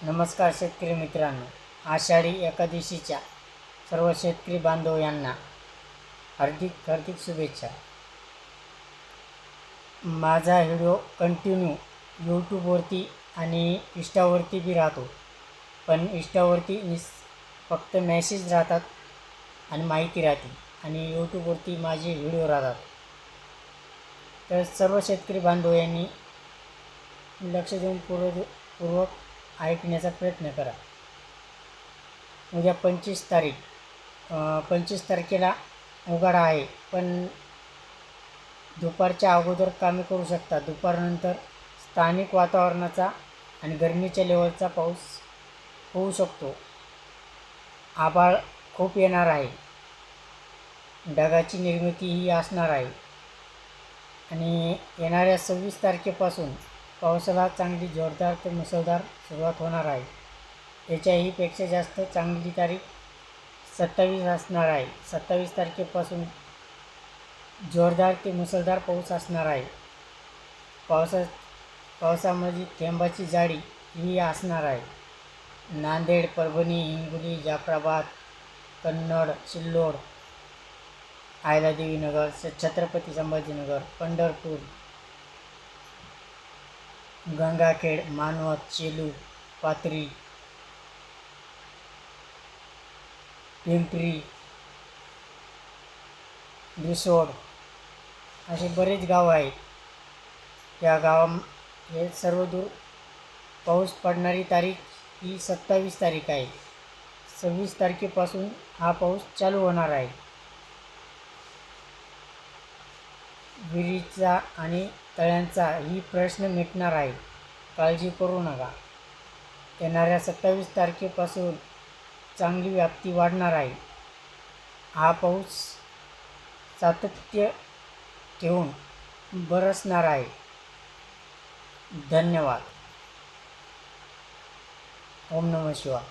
नमस्कार शेतकरी मित्रांनो, आषाढी एकादशीच्या सर्व शेतकरी बांधव यांना हार्दिक हार्दिक शुभेच्छा. माझा व्हिडिओ कंटिन्यू यूट्यूबवरती आणि इंस्टावरती बी राहतो, पण इंस्टावरती फक्त मेसेज राहतात आणि माहिती राहते आणि यूट्यूबवरती माझे व्हिडिओ राहतात. तर सर्व शेतकरी बांधव यांनी लक्ष देऊन पूर्वक ऐकण्याचा प्रयत्न करा. उद्या 25 तारखेला उघाडा आहे, पण दुपारच्या अगोदर कामे करू शकता. दुपारनंतर स्थानिक वातावरणाचा आणि गरमीच्या लेवलचा पाऊस होऊ शकतो. आभाळ खूप येणार आहे, ढगाची निर्मितीही असणार आहे आणि येणाऱ्या 26 तारखेपासून पावसाला चांगली जोरदार ते मुसळधार सुरुवात होणार आहे. याच्याही पेक्षा जास्त चांगली तारीख 27 असणार आहे. 27 तारखेपासून जोरदार ते मुसळधार पाऊस असणार आहे. पावसामध्ये थेंबाची जाडी ही असणार आहे. नांदेड, परभणी, हिंगोली, जाफराबाद, कन्नड, सिल्लोड, अहिल्यादेवीनगर, छत्रपती संभाजीनगर, पंढरपूर, गंगाखेड, मानवत, सेलू, पाथरी, पिंपरी, रिसोड असे बरेच गाव आहेत. त्या हे सर्व दूर पाऊस पडणारी तारीख ही 27 तारीख आहे. 26 तारखेपासून हा पाऊस चालू होणार आहे. विहिरीचा आणि तळ्यांचा ही प्रश्न मिटणार आहे, काळजी करू नका. येणाऱ्या 27 तारखेपासून चांगली व्याप्ती वाढणार आहे. हा पाऊस सातत्य ठेवून बरसणार आहे. धन्यवाद. ओम नमः शिवाय.